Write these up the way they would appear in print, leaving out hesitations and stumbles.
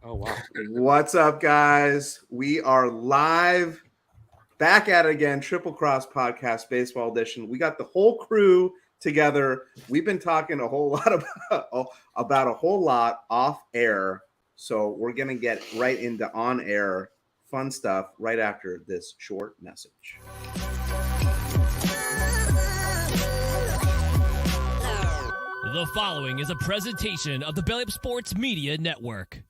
Oh, wow. What's up, guys? We are live, back at it again, Triple Cross Podcast Baseball Edition. We got the whole crew together. We've been talking a whole lot about a whole lot off air, so we're going to get right into on air fun stuff right after this short message. The following is a presentation of the Dappz Sports Media Network.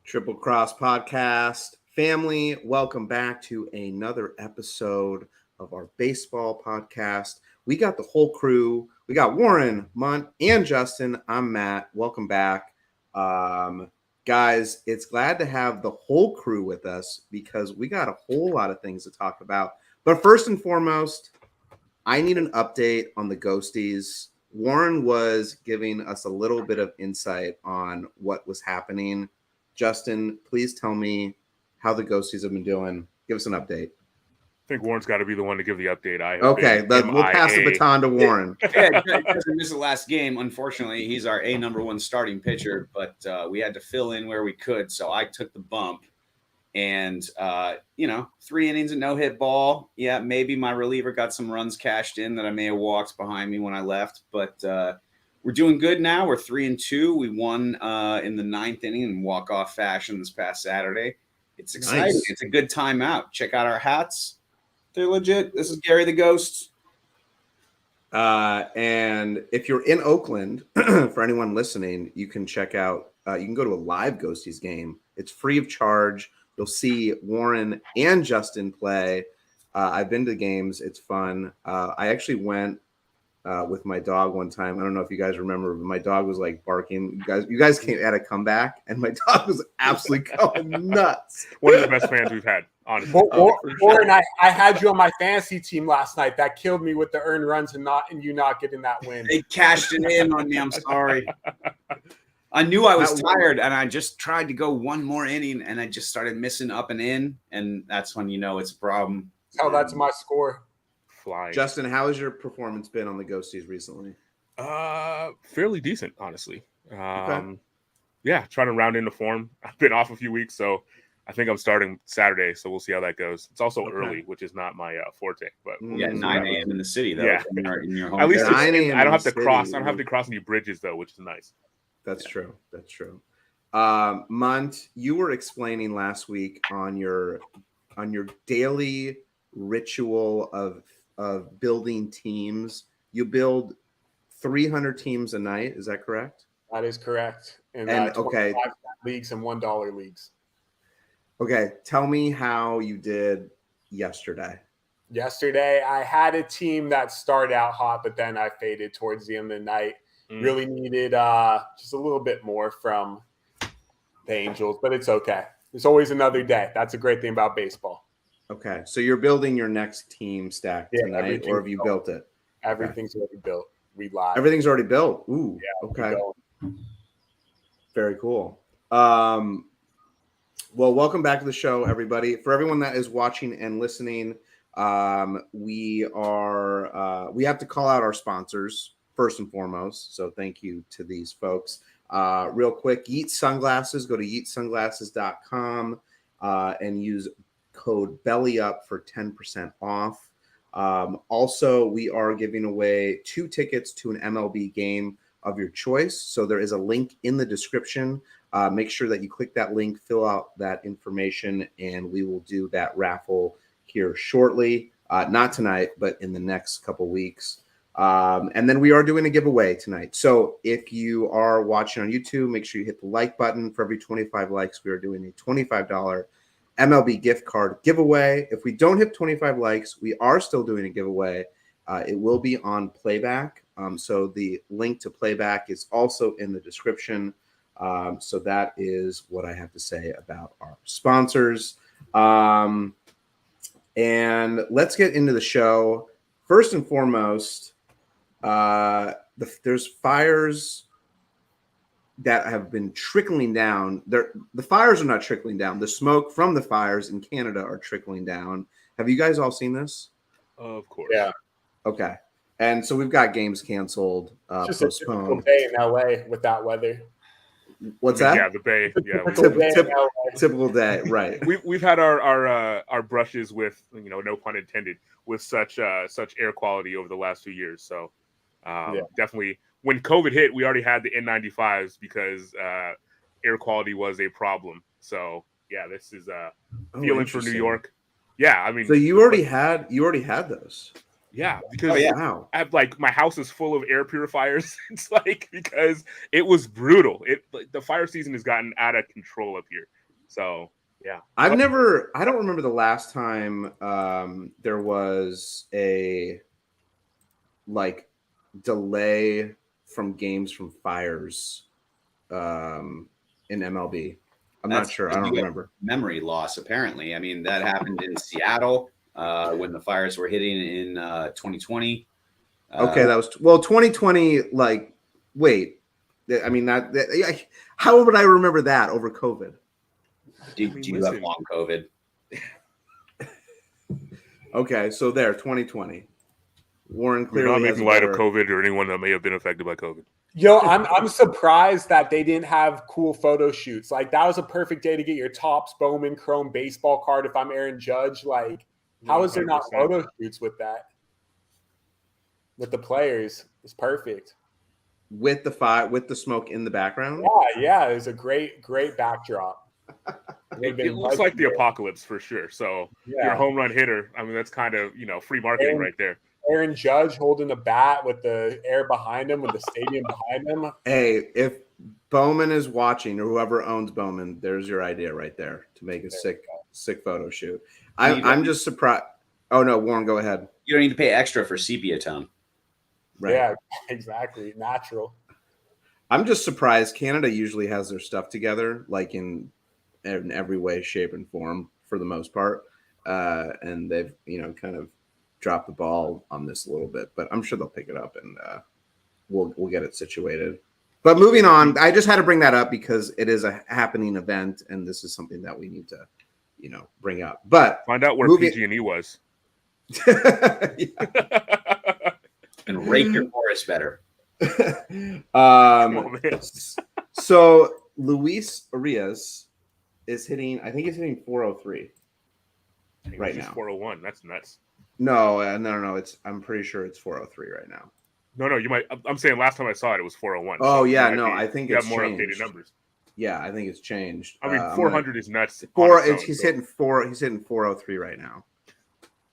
Triple Cross Podcast family, welcome back to another episode of our baseball podcast. We got the whole crew. We got Warren, Munt, and Justin. I'm Matt. Welcome back. Guys, it's glad to have the whole crew with us because we got a whole lot of things to talk about. But first and foremost, I need an update on the Ghosties. Warren was giving us a little bit of insight on what was happening. Justin, please tell me how the Ghosties have been doing. Give us an update. I think Warren's got to be the one to give the update. Okay, we'll pass the baton to Warren. Yeah, he doesn't miss the last game. Unfortunately, he's our number one starting pitcher, but we had to fill in where we could, so I took the bump. And, 3 innings and no-hit ball. Yeah, maybe my reliever got some runs cashed in that I may have walked behind me when I left, but we're doing good now. We're 3-2. We won in the 9th inning in walk-off fashion this past Saturday. It's exciting. Nice. It's a good time out. Check out our hats. They're legit. This is Gary the Ghost. And if you're in Oakland, for anyone listening, you can check out, you can go to a live Ghosties game. It's free of charge. You'll see Warren and Justin play. I've been to games. It's fun. I actually went with my dog one time. I don't know if you guys remember, but my dog was like barking. You guys came at a comeback, and my dog was absolutely going nuts. One of the best fans we've had, honestly. Warren, I had you on my fantasy team last night. That killed me with the earned runs and you not getting that win. They cashed it in on me. I'm sorry. I knew I was tired, and I just tried to go one more inning, and I just started missing up and in, and that's when you know it's a problem. Oh, that's my score. Flying. Justin, how has your performance been on the Ghosties recently? Fairly decent, honestly. Okay. Yeah, trying to round into form. I've been off a few weeks, so I think I'm starting Saturday, so we'll see how that goes. It's also early, which is not my forte, but yeah, 9 a.m. in the city though. Yeah. In your home. At least 9 a.m. I don't have to city. cross. I don't have to cross any bridges though, which is nice. That's true. That's true. Munt, you were explaining last week on your daily ritual of building teams. You build 300 teams a night. Is that correct? That is correct. And okay, leagues and $1 leagues. Okay, tell me how you did yesterday. Yesterday, I had a team that started out hot, but then I faded towards the end of the night. Really needed just a little bit more from the Angels, but it's okay. There's always another day. That's a great thing about baseball. Okay, so you're building your next team stack tonight, or have you built it? Everything's already built. We live. Everything's already built. Ooh, yeah, okay. Very cool. Well, welcome back to the show, everybody. For everyone that is watching and listening, we have to call out our sponsors first and foremost. So thank you to these folks. Real quick, Yeet Sunglasses. Go to yeetsunglasses.com and use code BELLYUP for 10% off. Also, we are giving away 2 tickets to an MLB game of your choice. So there is a link in the description. Make sure that you click that link, fill out that information, and we will do that raffle here shortly. Not tonight, but in the next couple weeks. And then we are doing a giveaway tonight. So if you are watching on YouTube, make sure you hit the like button. For every 25 likes, we are doing a $25 MLB gift card giveaway. If we don't hit 25 likes, we are still doing a giveaway. It will be on PlayBack. So the link to PlayBack is also in the description. So that is what I have to say about our sponsors. And let's get into the show. First and foremost, There's fires that have been trickling down. The fires are not trickling down. The smoke from the fires in Canada are trickling down. Have you guys all seen this? Of course. Yeah. Okay. And so we've got games canceled, Just a postponed. typical day in LA with that weather. What's I mean, that? Yeah, the Bay. Yeah, Typical day, right? We've had our brushes with, no pun intended, with such air quality over the last 2 years. So definitely, when COVID hit, we already had the N95s because air quality was a problem. So yeah, this is feeling for New York. Yeah, I mean, so you already had those. Yeah, because Wow. I have, my house is full of air purifiers. It's because it was brutal. The fire season has gotten out of control up here. So yeah, I don't remember the last time there was a delay from games from fires in MLB. I'm not sure. I don't remember. Memory loss, apparently. I mean, that happened in Seattle when the fires were hitting in 2020. Okay, that was 2020. Wait, I mean how would I remember that over COVID? Do you have long COVID? Okay, so 2020. Warren We're clearly not making light of COVID or anyone that may have been affected by COVID. Yo, I'm surprised that they didn't have cool photo shoots. That was a perfect day to get your Topps Bowman Chrome baseball card. If I'm Aaron Judge, how is there not 100%. photo shoots with that? With the players, it's perfect. With the smoke in the background. Yeah, it's a great backdrop. It looks like the apocalypse for sure. So your home run hitter, I mean, that's kind of free marketing right there. Aaron Judge holding the bat with the air behind him, with the stadium behind him. Hey, if Bowman is watching, or whoever owns Bowman, there's your idea right there to make a sick photo shoot. I'm just surprised. Oh no, Warren, go ahead. You don't need to pay extra for sepia tone. Right. Yeah, exactly. Natural. I'm just surprised. Canada usually has their stuff together, in every way, shape, and form for the most part, and they've kind of dropped the ball on this a little bit. But I'm sure they'll pick it up, and we'll get it situated. But moving on, I just had to bring that up because it is a happening event, and this is something that we need to, bring up. But find out where PG&E was. And rake your forest better. So Luis Arraez is hitting. I think he's hitting 403 right now. 401. That's nuts. No. I'm pretty sure it's 403 right now. No. You might. I'm saying last time I saw it was 401. Oh so yeah, no. I think it's more changed. updated numbers. Yeah, I think it's changed. I mean, 400 is nuts. He's hitting 403 right now.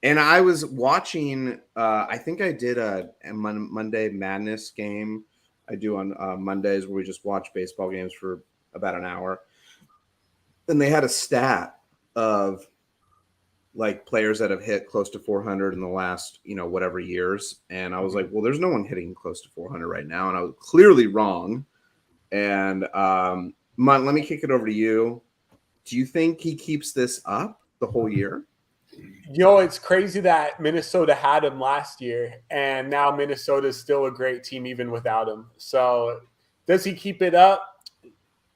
And I was watching. I think I did a Monday Madness game. I do on Mondays where we just watch baseball games for about an hour. And they had a stat of players that have hit close to 400 in the last whatever years. And I was like, well, there's no one hitting close to 400 right now, and I was clearly wrong. And Munt, let me kick it over to you. Do you think he keeps this up the whole year? It's crazy that Minnesota had him last year, and now Minnesota is still a great team even without him. So does he keep it up?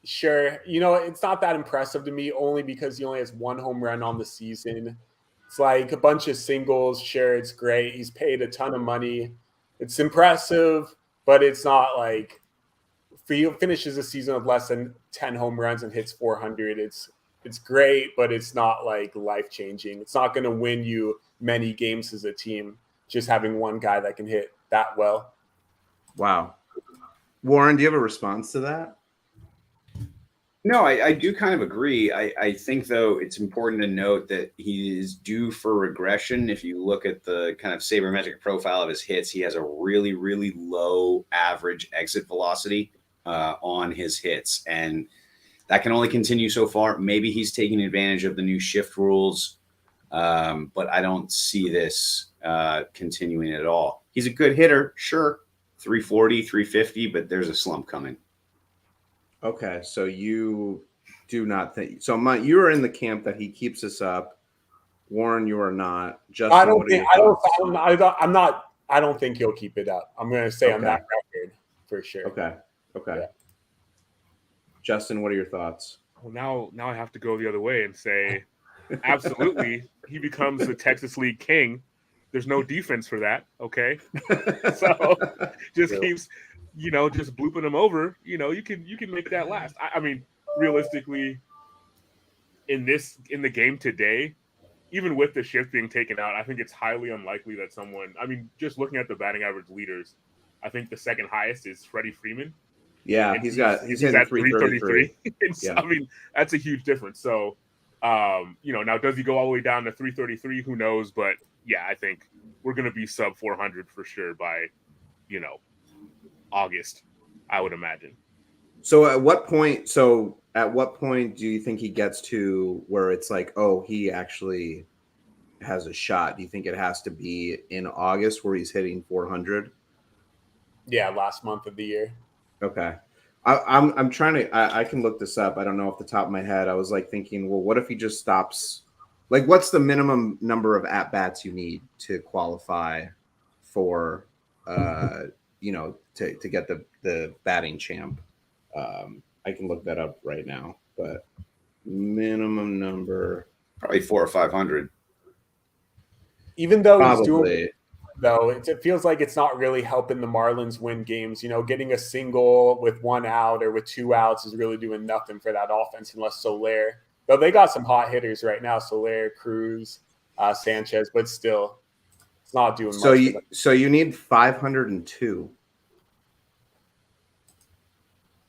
Sure. It's not that impressive to me, only because he only has one home run on the season. It's a bunch of singles. Sure, it's great. He's paid a ton of money. It's impressive, but it's not if he finishes a season of less than 10 home runs and hits 400. It's great, but it's not life-changing. It's not going to win you many games as a team, just having one guy that can hit that well. Wow. Warren, do you have a response to that? No, I do kind of agree. I think, though, it's important to note that he is due for regression. If you look at the kind of sabermetric profile of his hits, he has a really, really low average exit velocity on his hits. And that can only continue so far. Maybe he's taking advantage of the new shift rules, but I don't see this continuing at all. He's a good hitter, sure, 340, 350, but there's a slump coming. Okay, so you do not think so. You are in the camp that he keeps us up. Warren, you are not. Justin, I'm I don't think he'll keep it up. I'm going to say on that record for sure. Okay. Yeah. Justin, what are your thoughts? Well, now I have to go the other way and say, absolutely, he becomes the Texas League king. There's no defense for that, okay? So just keeps, just blooping him over. You can make that last. I mean, realistically, in the game today, even with the shift being taken out, I think it's highly unlikely that someone. I mean, just looking at the batting average leaders, I think the second highest is Freddie Freeman. Yeah, he's at 333. Yeah. I mean, that's a huge difference. So, now does he go all the way down to 333? Who knows? But yeah, I think we're going to be sub 400 for sure by, August, I would imagine. So at what point do you think he gets to where it's like, oh, he actually has a shot? Do you think it has to be in August where he's hitting 400? Yeah, last month of the year. Okay. I'm trying to, I can look this up. I don't know off the top of my head. I was like thinking, well, what if he just stops? Like, what's the minimum number of at-bats you need to qualify for, to get the batting champ? I can look that up right now, but minimum number. Probably 400 or 500. Even though Probably. he's doing though, it feels like it's not really helping the Marlins win games. Getting a single with 1 out or with 2 outs is really doing nothing for that offense unless Soler. Though they got some hot hitters right now, Soler, Cruz, Sanchez, but still, it's not doing much. So you need 502,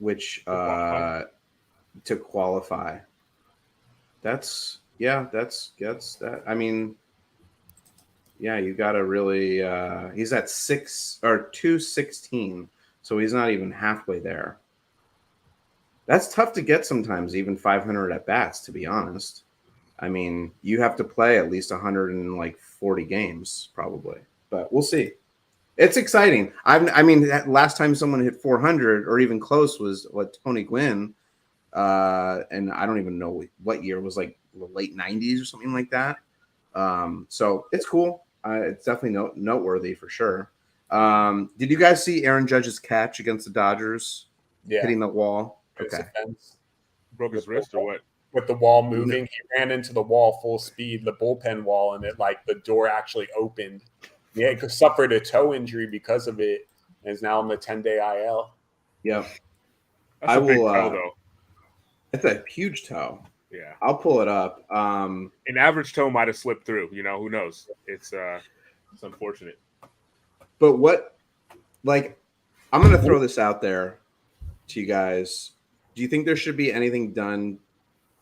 which to qualify. That's that. I mean. Yeah, you got to really he's at 216, so he's not even halfway there. That's tough to get sometimes, even 500 at bats, to be honest. I mean, you have to play at least 140 games probably, but we'll see. It's exciting. Last time someone hit 400 or even close was Tony Gwynn, and I don't even know what year it was, like the late 90s or something like that. So it's cool. It's definitely noteworthy for sure. Did you guys see Aaron Judge's catch against the Dodgers? Yeah. Hitting the wall? Okay. Broke his wrist or what? With the wall moving, he ran into the wall full speed, the bullpen wall, and the door actually opened. Yeah, he suffered a toe injury because of it, and is now on the 10-day IL. Yeah. That's a big toe, though. It's a huge toe. Yeah, I'll pull it up. An average toe might have slipped through. Who knows? It's unfortunate. But I'm going to throw this out there to you guys. Do you think there should be anything done?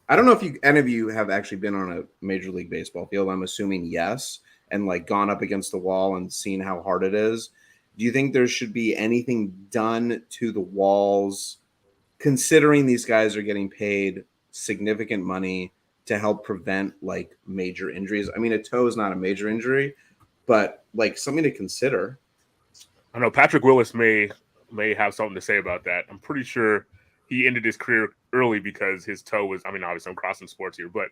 I don't know if any of you have actually been on a Major League Baseball field. I'm assuming yes, and gone up against the wall and seen how hard it is. Do you think there should be anything done to the walls, considering these guys are getting paid significant money to help prevent major injuries? I mean, a toe is not a major injury, but something to consider. I know Patrick Willis may have something to say about that. I'm pretty sure he ended his career early because his toe was, obviously I'm crossing sports here, but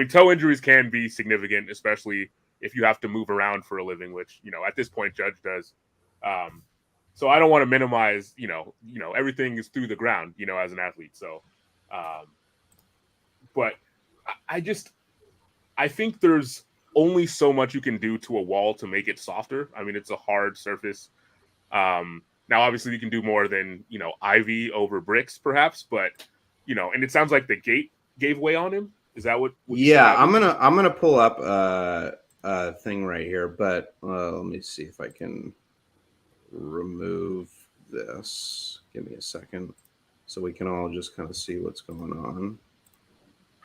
toe injuries can be significant, especially if you have to move around for a living, which, at this point Judge does. So I don't want to minimize, everything is through the ground, as an athlete. So, but I think there's only so much you can do to a wall to make it softer. It's a hard surface. Now, obviously, you can do more than, ivy over bricks, perhaps. But, and it sounds like the gate gave way on him. Is that what yeah, I'm gonna pull up a thing right here. But let me see if I can remove this. Give me a second so we can all just kind of see what's going on.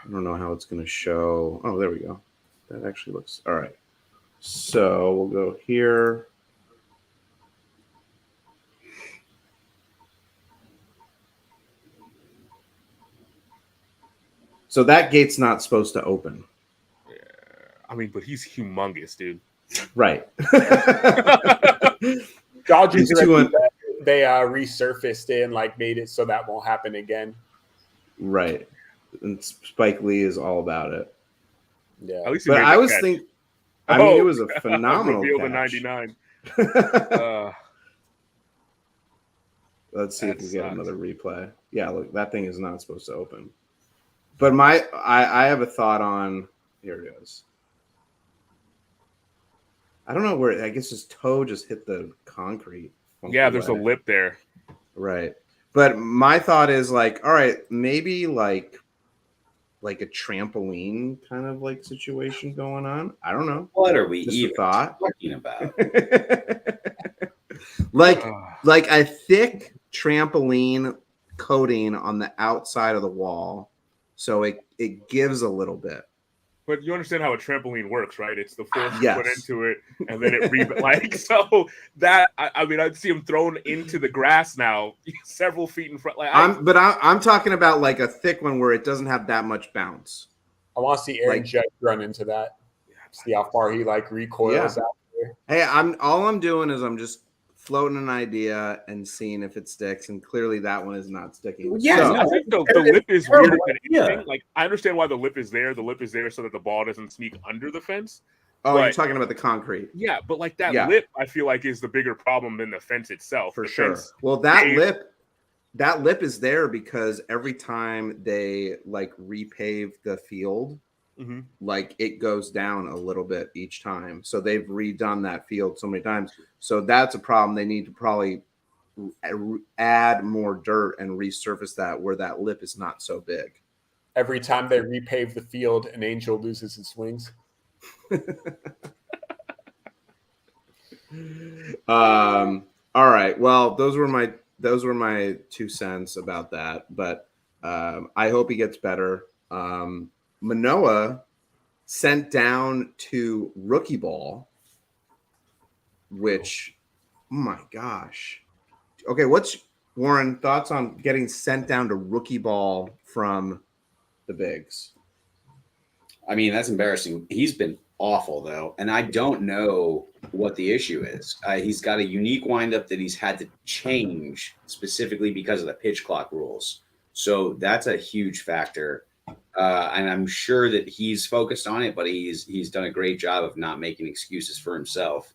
I don't know how it's going to show. Oh, there we go. That actually looks all right. So we'll go here. So that gate's not supposed to open. Yeah. But he's humongous, dude. Right. Dodgers, they resurfaced it and made it so that won't happen again. Right. And Spike Lee is all about it. Yeah. But I was thinking, it was a phenomenal reveal catch. The 99. Let's see if we get another replay. Yeah, look, that thing is not supposed to open. But I have a thought on. Here it goes. I don't know where. I guess his toe just hit the concrete. Yeah, there's a lip there. Right. But my thought is like, all right, maybe like a trampoline kind of like situation going on. I don't know. What are we just even talking about? like a thick trampoline coating on the outside of the wall, so it gives a little bit. But you understand how a trampoline works, right? It's the force you put into it, and then it like so that I mean I'd see him thrown into the grass now, several feet in front. Like I'm talking about like a thick one where it doesn't have that much bounce. I want to see Aaron Judge run into that. See how far he like recoils out there. Hey, I'm doing is I'm just floating an idea and seeing if it sticks, and clearly that one is not sticking. Yeah, so, I think the lip is weirder than anything. Like I understand why the lip is there. The lip is there so that the ball doesn't sneak under the fence. Oh, you're talking about the concrete. Yeah, but like that lip, I feel like is the bigger problem than the fence itself. For sure. Well, that lip is there because every time they like repave the field, like it goes down a little bit each time. So they've redone that field so many times. So that's a problem. They need to probably add more dirt and resurface that where that lip is not so big. Every time they repave the field, an angel loses his wings. All right. Well, those were my 2 cents about that. But I hope he gets better. Manoah sent down to rookie ball, which, oh my gosh. Okay, what's Warren thoughts on getting sent down to rookie ball from the bigs? I mean, that's embarrassing. He's been awful though, and I don't know what the issue is. He's got a unique windup that he's had to change specifically because of the pitch clock rules. So that's a huge factor. And I'm sure that he's focused on it, but he's done a great job of not making excuses for himself.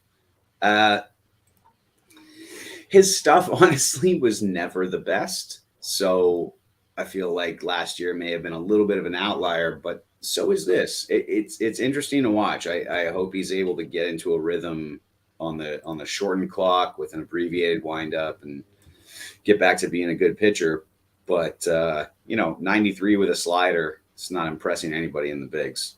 His stuff, honestly, was never the best. So I feel like last year may have been a little bit of an outlier, but so is this. It's interesting to watch. I hope he's able to get into a rhythm on the shortened clock with an abbreviated windup and get back to being a good pitcher. But 93 with a slider, it's not impressing anybody in the bigs.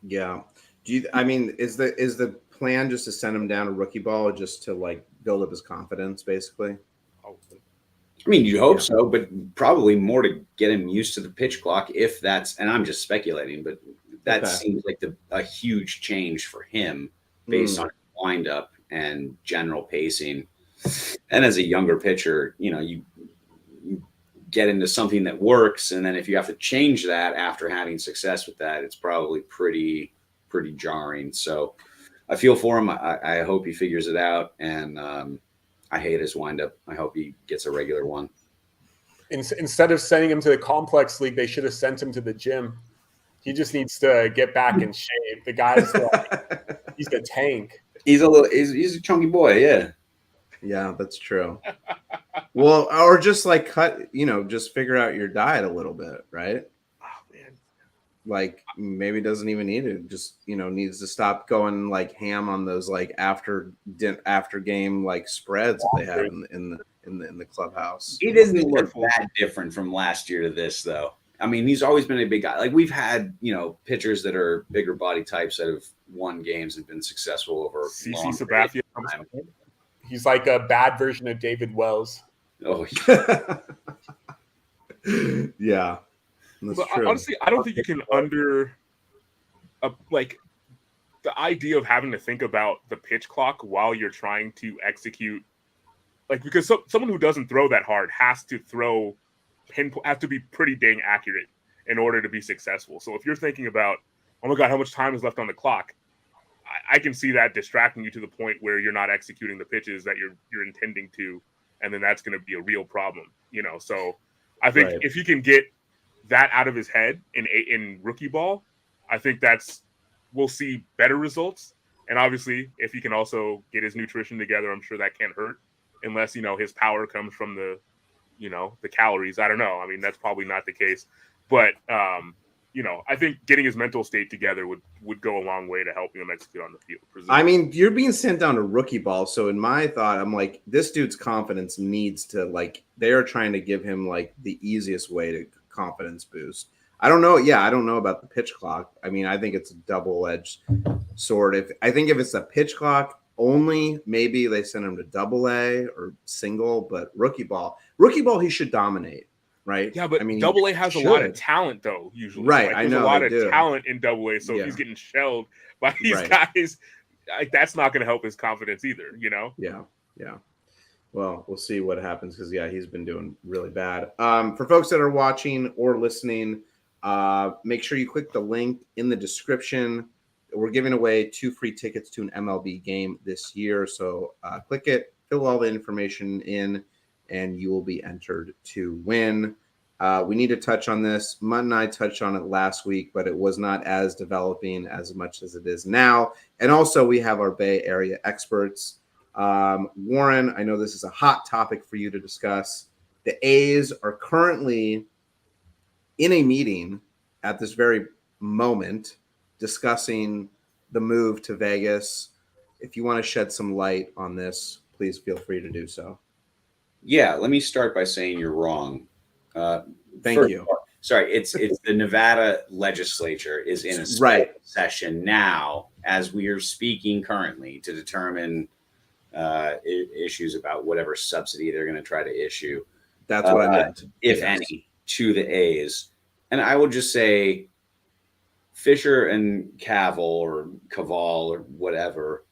Yeah. Is the plan just to send him down to rookie ball, or just to like build up his confidence, basically? I mean, you hope so, but probably more to get him used to the pitch clock. If that's, and I'm just speculating, but that seems like a huge change for him based on windup and general pacing. And as a younger pitcher, you get into something that works, and then if you have to change that after having success with that, it's probably pretty jarring. So I feel for him. I hope he figures it out, and I hate his windup. I hope he gets a regular one. Instead of sending him to the complex league, they should have sent him to the gym. He just needs to get back in shape. The guy's he's a tank. He's a chunky boy. Yeah. Yeah, that's true. Well, or just like just figure out your diet a little bit, right? Oh man. Like maybe doesn't even need it. Just needs to stop going like ham on those like after game like spreads that they have in the clubhouse. He doesn't look that different from last year to this though. I mean, he's always been a big guy. Like we've had pitchers that are bigger body types that have won games and been successful over. CC Sabathia. He's like a bad version of David Wells. Oh yeah. That's true. Honestly, I don't think you can like the idea of having to think about the pitch clock while you're trying to execute, like because someone who doesn't throw that hard has to have to be pretty dang accurate in order to be successful. So if you're thinking about, oh my God, how much time is left on the clock, I can see that distracting you to the point where you're not executing the pitches that you're intending to, and then that's going to be a real problem. So I think if you can get that out of his head in rookie ball, I think we'll see better results And obviously, if he can also get his nutrition together, I'm sure that can't hurt, unless, his power comes from the calories. I don't know. I mean, that's probably not the case. But, I think getting his mental state together would go a long way to helping him execute on the field. Presumably. I mean, you're being sent down to rookie ball. So in my thought, I'm like, this dude's confidence needs to, like, they are trying to give him, like, the easiest way to confidence boost. I don't know. Yeah, I don't know about the pitch clock. I mean, I think it's a double-edged sword. If it's a pitch clock only, maybe they send him to AA or single, but rookie ball, he should dominate. Right. Yeah, but I mean, AA has a lot of talent, though. Usually, right? Like, I there's know a lot of talent in AA. So if he's getting shelled by these guys, like, that's not going to help his confidence either. Yeah. Well, we'll see what happens because he's been doing really bad. For folks that are watching or listening, make sure you click the link in the description. We're giving away 2 free tickets to an MLB game this year. So click it, fill all the information in, and you will be entered to win. We need to touch on this. Mutt and I touched on it last week, but it was not as developing as much as it is now. And also, we have our Bay Area experts. Warren, I know this is a hot topic for you to discuss. The A's are currently in a meeting at this very moment discussing the move to Vegas. If you want to shed some light on this, please feel free to do so. Yeah, let me start by saying you're wrong. Thank you. Sorry, it's the Nevada legislature is in a session now as we are speaking currently to determine issues about whatever subsidy they're going to try to issue. That's what I meant. If any, to the A's. And I will just say Fisher and Caval or whatever,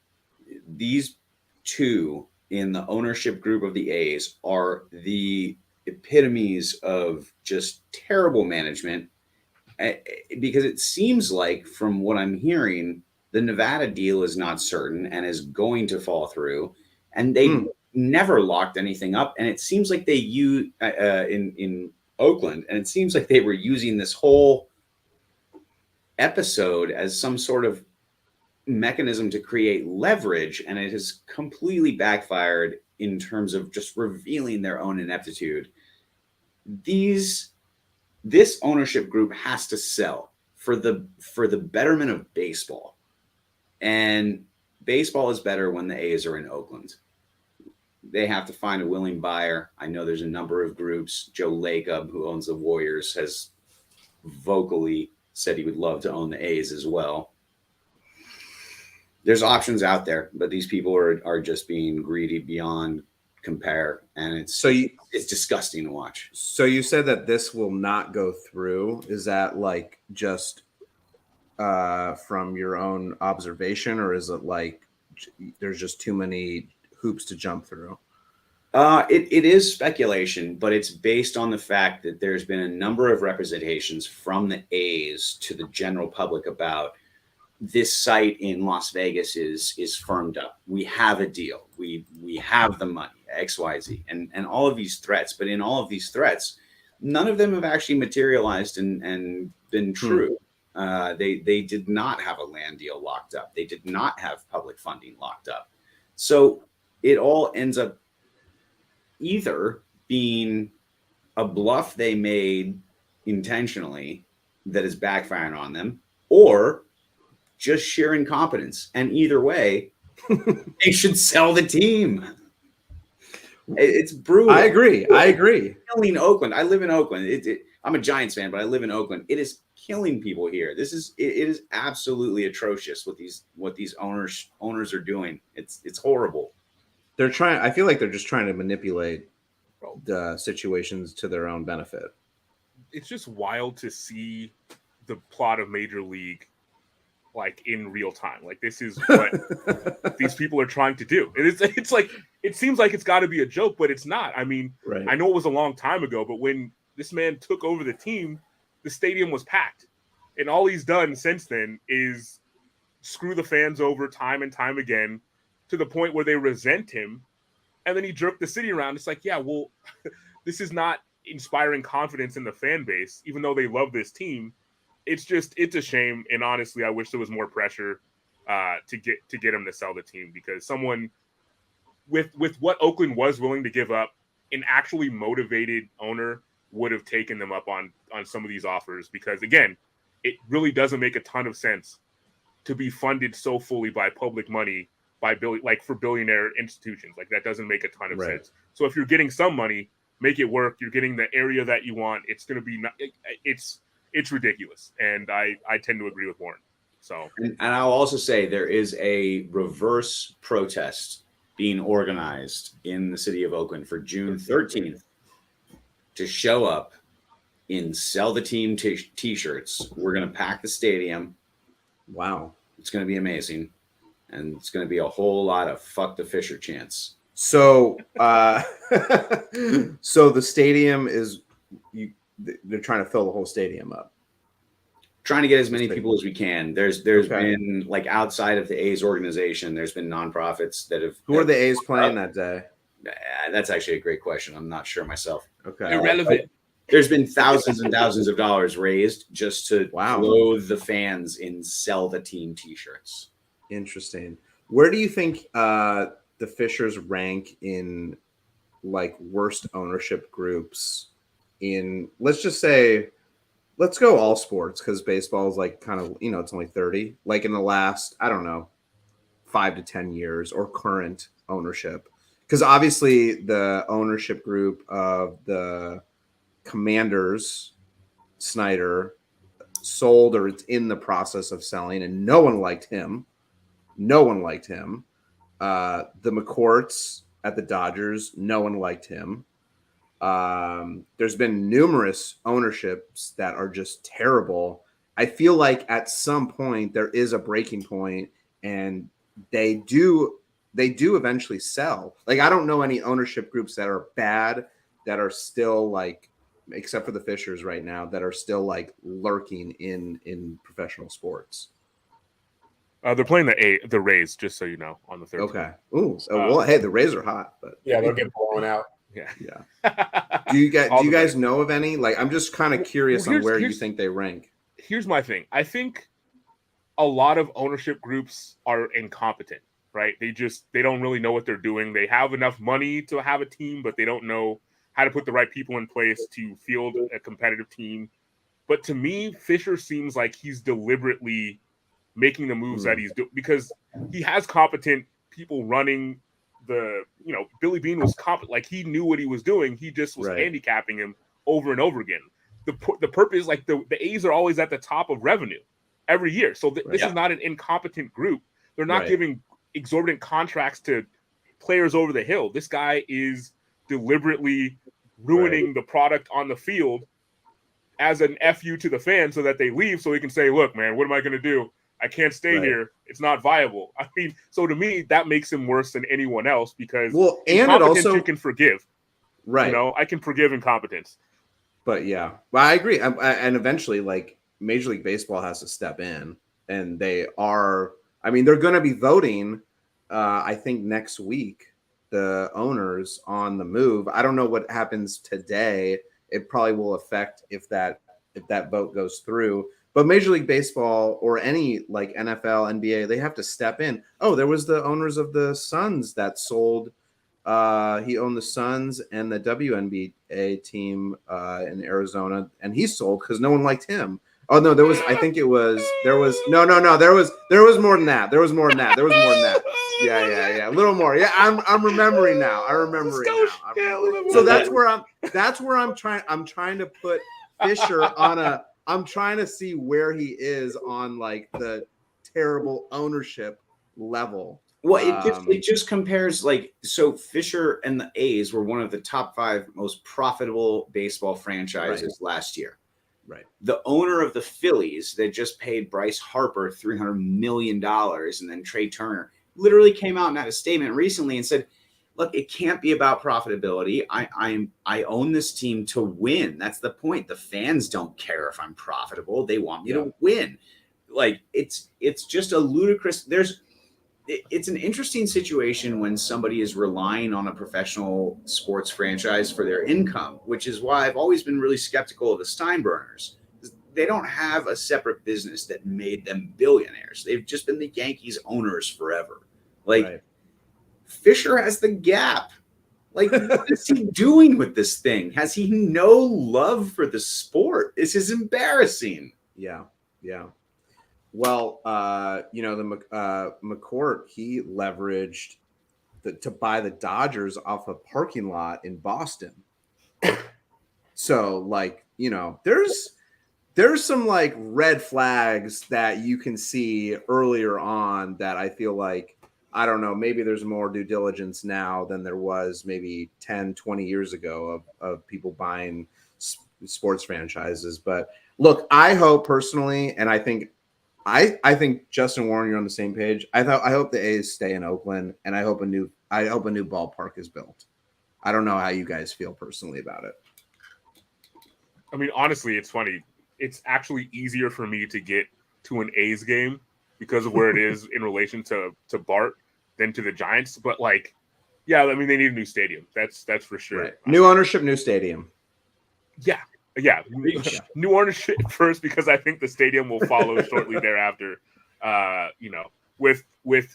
these two in the ownership group of the A's are the epitomes of just terrible management, because it seems like, from what I'm hearing, the Nevada deal is not certain and is going to fall through, and they never locked anything up. And it seems like they use in Oakland, and it seems like they were using this whole episode as some sort of mechanism to create leverage, and it has completely backfired in terms of just revealing their own ineptitude. This ownership group has to sell for the betterment of baseball, and baseball is better when the A's are in Oakland. They have to find a willing buyer. I know there's a number of groups. Joe Lacob, who owns the Warriors, has vocally said he would love to own the A's as well. There's options out there, but these people are just being greedy beyond compare, and it's disgusting to watch. So you said that this will not go through. Is that like just from your own observation, or is it like there's just too many hoops to jump through? It is speculation, but it's based on the fact that there's been a number of representations from the A's to the general public about this site in Las Vegas is firmed up. We have a deal. We have the money, XYZ, and all of these threats. But in all of these threats, none of them have actually materialized and been true. They did not have a land deal locked up. They did not have public funding locked up. So it all ends up either being a bluff they made intentionally that is backfiring on them, or just sheer incompetence. And either way, they should sell the team. It's brutal. I agree. Killing Oakland. I live in Oakland. I'm a Giants fan, but I live in Oakland. It is killing people here. It is absolutely atrocious what these owners are doing. It's horrible. I feel like they're just trying to manipulate the situations to their own benefit. It's just wild to see the plot of Major League like in real time. Like, this is what these people are trying to do. It's like, it seems like it's got to be a joke, but it's not. I mean, I know it was a long time ago, but when this man took over the team, the stadium was packed. And all he's done since then is screw the fans over time and time again, to the point where they resent him. And then he jerked the city around. It's like, yeah, well, this is not inspiring confidence in the fan base, even though they love this team. It's a shame. And honestly, I wish there was more pressure to get him to sell the team, because someone with what Oakland was willing to give up, an actually motivated owner would have taken them up on some of these offers, because again, it really doesn't make a ton of sense to be funded so fully by public money for billionaire institutions. Like, that doesn't make a ton of sense. So if you're getting some money, make it work. You're getting the area that you want. It's going to be it's ridiculous, and I tend to agree with Warren. So, and I'll also say there is a reverse protest being organized in the city of Oakland for June 13th to show up in Sell the Team t-shirts. We're going to pack the stadium. Wow. It's going to be amazing. And it's going to be a whole lot of fuck the Fisher chants. So, so the stadium they're trying to fill the whole stadium up. Trying to get as many people as we can. There's been, like, outside of the A's organization, there's been nonprofits that have. Who are the A's playing that day? That's actually a great question. I'm not sure myself. Okay. Irrelevant. There's been thousands and thousands of dollars raised just to clothe the fans in Sell the Team t-shirts. Interesting. Where do you think the Fishers rank in, like, worst ownership groups in, let's just say, let's go all sports, because baseball is, like, kind of, it's only 30, like, in the last, I don't know, 5 to 10 years, or current ownership? Because obviously the ownership group of the Commanders, Snyder, sold, or it's in the process of selling, and no one liked him. The McCourts at the Dodgers, no one liked him. There's been numerous ownerships that are just terrible. I feel like at some point there is a breaking point, and they do eventually sell. Like, I don't know any ownership groups that are bad that are still, like, except for the Fishers right now, that are still, like, lurking in professional sports. They're playing the Rays, just so you know, on the 13th. Okay. Ooh. Well, hey, the Rays are hot, but they'll get blown out. Yeah. Do you guys know of any? Like, I'm just kind of curious on where you think they rank. Here's my thing. I think a lot of ownership groups are incompetent, right? They don't really know what they're doing. They have enough money to have a team, but they don't know how to put the right people in place to field a competitive team. But to me, Fisher seems like he's deliberately making the moves that he's doing, because he has competent people running Billy Beane was competent. Like, he knew what he was doing. He just was handicapping him over and over again. The purpose, like, the A's are always at the top of revenue every year. So this is not an incompetent group. They're not giving exorbitant contracts to players over the hill. This guy is deliberately ruining the product on the field as an FU to the fans, so that they leave, so he can say, look, man, what am I going to do? I can't stay here. It's not viable. I mean, so to me, that makes him worse than anyone else, because and it also, you can forgive. Right. I can forgive incompetence. But yeah, well, I agree. And eventually, like, Major League Baseball has to step in, and they're going to be voting, I think, next week, the owners on the move. I don't know what happens today. It probably will affect if that vote goes through. But Major League Baseball, or any, like, NFL, NBA, they have to step in. Oh, there was the owners of the Suns that sold. He owned the Suns and the WNBA team in Arizona, and he sold because no one liked him. Oh no, there was more than that. Yeah. A little more. Yeah, I'm remembering now. So that's where I'm trying to put Fisher on I'm trying to see where he is on, like, the terrible ownership level. Well, it just compares, like, so Fisher and the A's were one of the top 5 most profitable baseball franchises last year. Right. The owner of the Phillies that just paid Bryce Harper $300 million, and then Trey Turner, literally came out and had a statement recently and said, look, it can't be about profitability. I own this team to win. That's the point. The fans don't care if I'm profitable. They want me to win. Like, it's just a ludicrous. It's an interesting situation when somebody is relying on a professional sports franchise for their income, which is why I've always been really skeptical of the Steinbrenners. they don't have a separate business that made them billionaires. They've just been the Yankees owners forever. Like Right. Fisher has the gap. Like, what is he doing with this thing? Has he no love for the sport? This is embarrassing. Yeah. Well, the McCourt, he leveraged to buy the Dodgers off a parking lot in Boston. So, like, there's some like red flags that you can see earlier on that I feel like, I don't know, maybe there's more due diligence now than there was maybe 10, 20 years ago of people buying sports franchises. But look, I hope personally, and I think Justin Warren, you're on the same page. I hope the A's stay in Oakland, and I hope a new ballpark is built. I don't know how you guys feel personally about it. I mean, honestly, it's funny. It's actually easier for me to get to an A's game because of where it is in relation to Bart than to the Giants. But like, yeah, I mean, they need a new stadium. That's for sure. Right. New ownership, new stadium. Yeah. New ownership first, because I think the stadium will follow shortly thereafter. With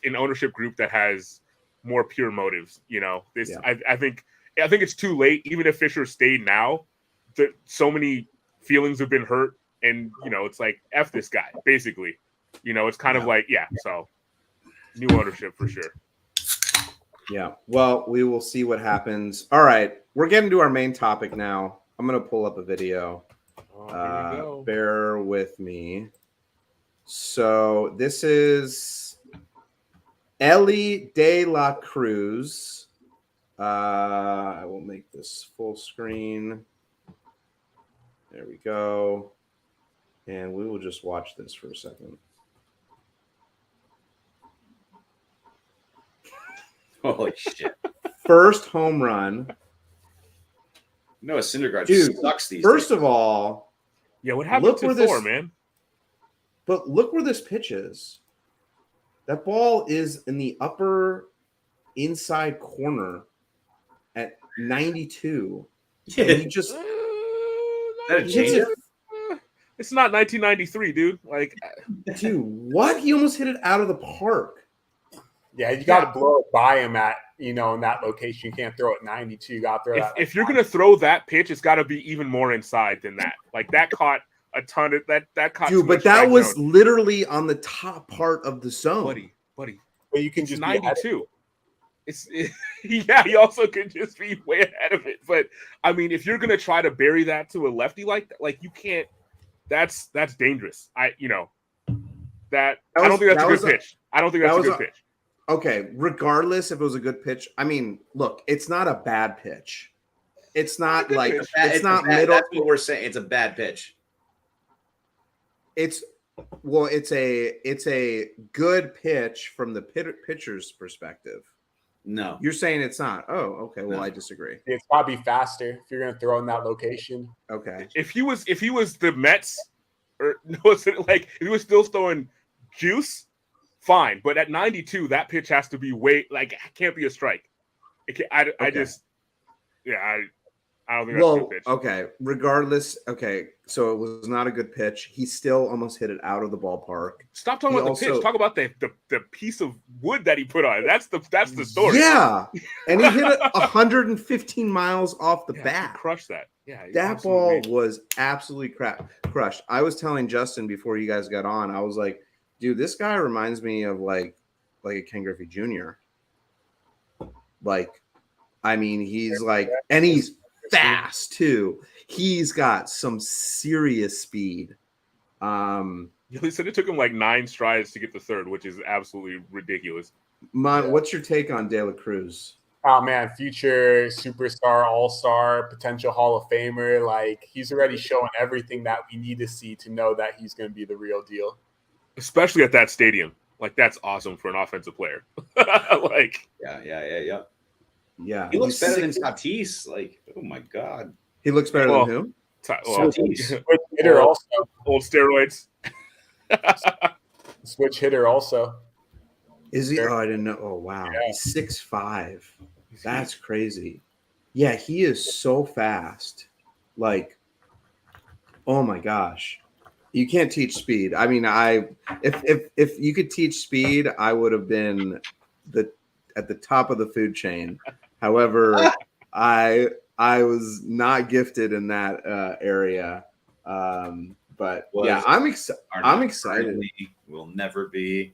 an ownership group that has more pure motives. I think it's too late. Even if Fisher stayed now, so many feelings have been hurt, and it's like F this guy, basically. It's kind of like, so new ownership for sure. Yeah. Well, we will see what happens. All right. We're getting to our main topic now. I'm going to pull up a video. Bear with me. So this is Elly De La Cruz. I will make this full screen. There we go. And we will just watch this for a second. Holy shit. First home run. No, Syndergaard Dude, sucks these first days. of all, yeah, what happened to Thor, man? But look where this pitch is. That ball is in the upper inside corner at 92. Yeah. And he just That a changeup? It's not 1993, dude. Like, dude, what? He almost hit it out of the park. Yeah, you got to blow it by him at, in that location. You can't throw it 92. You got to throw that. If you're going to throw that pitch, it's got to be even more inside than that. Like, that caught a ton of that caught. Dude, but that was literally on the top part of the zone. Buddy. But you can just 92. He also could just be way ahead of it. But I mean, if you're gonna try to bury that to a lefty like that, like you can't. That's dangerous. I don't think that's a good pitch. I don't think that's a good pitch. Okay, regardless if it was a good pitch, I mean, look, it's not a bad pitch. It's not like pitch. it's not middle. That's what we're saying. It's a bad pitch. It's a good pitch from the pitcher's perspective. No, You're saying it's not. Oh, okay. Well, I disagree. It's got to be faster if you're going to throw in that location. Okay. If he was the Mets, or like if he was still throwing juice, fine. But at 92, that pitch has to be it can't be a strike. I don't think that's a good pitch. Okay. Regardless, okay. So it was not a good pitch. He still almost hit it out of the ballpark. Stop talking about the pitch. Talk about the piece of wood that he put on it. That's the story. Yeah, and he hit it 115 miles off the bat. He crushed that. Yeah, that ball was absolutely crushed. I was telling Justin before you guys got on. I was like, dude, this guy reminds me of like a Ken Griffey Jr. Like, I mean, he's like, and he's fast too. He's got some serious speed. He said it took him like 9 strides to get the third, which is absolutely ridiculous. What's your take on De La Cruz? Oh man, future superstar, all-star, potential Hall of Famer. Like, he's already showing everything that we need to see to know that he's going to be the real deal. Especially at that stadium. Like, that's awesome for an offensive player. Like, Yeah. He looks better than Tatis. Like, oh my god. He looks better than who? Switch hitter also. Old steroids. Switch hitter also. Is he? Oh, I didn't know. Oh, wow. Yeah. He's 6'5". That's crazy. Yeah, he is so fast. Like, oh my gosh. You can't teach speed. I mean, if you could teach speed, I would have been at the top of the food chain. However, I was not gifted in that area. But yeah, I'm excited. Will never be.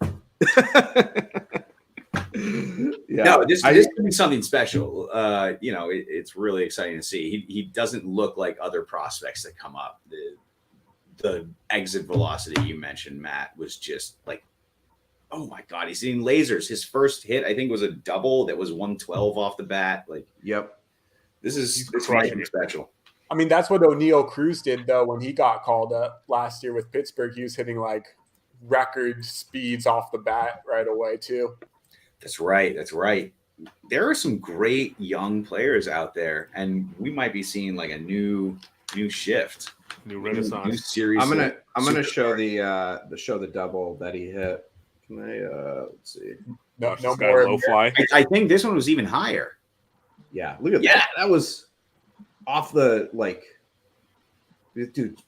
Yeah. No, this could be something special. It's really exciting to see. He doesn't look like other prospects that come up. The exit velocity you mentioned, Matt, was just like, oh my God, he's hitting lasers. His first hit, I think, was a double that was 112 off the bat. Like, yep, this is special. I mean, that's what O'Neal Cruz did though when he got called up last year with Pittsburgh. He was hitting like record speeds off the bat right away too. That's right. There are some great young players out there, and we might be seeing like a new shift, new renaissance, new series. I'm gonna show the double that he hit. Can I let's see? No more low fly. I think this one was even higher. Yeah, look at that. That was off the dude,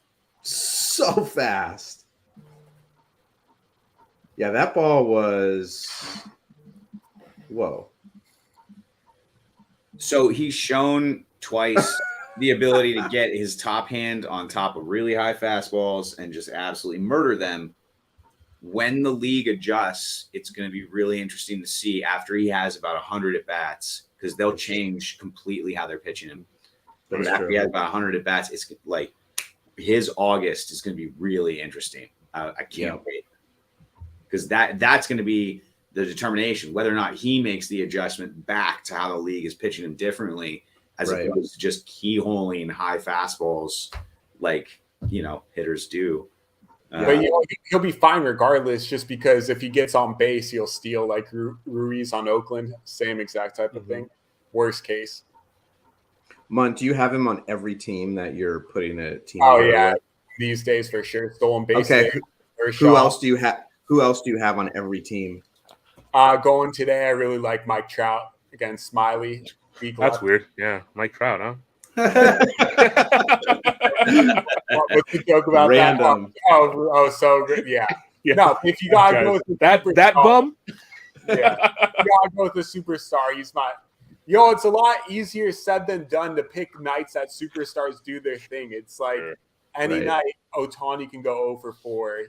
so fast. Yeah, that ball was. Whoa. So he's shown twice the ability to get his top hand on top of really high fastballs and just absolutely murder them. When the league adjusts, it's going to be really interesting to see after he has about 100 at-bats, because they'll change completely how they're pitching him. But after he has about 100 at-bats, it's like his August is going to be really interesting. I can't wait. Because that's going to be the determination, whether or not he makes the adjustment back to how the league is pitching him differently, as opposed to just keyholing high fastballs like, hitters do. But he'll be fine regardless, just because if he gets on base, he'll steal like Ruiz on Oakland. Same exact type of thing. Worst case. Munt, do you have him on every team that you're putting a team? Oh, yeah. With? These days for sure. Stolen base. Okay. Who else do you have on every team? Going today, I really like Mike Trout against Smiley. That's weird. Yeah, Mike Trout, huh? What's the joke about Random. that? Oh, so good. Yeah. No, if you gotta go with that bum, you gotta go with the superstar. He's not. It's a lot easier said than done to pick nights that superstars do their thing. It's like any night Ohtani can go 0 for 4,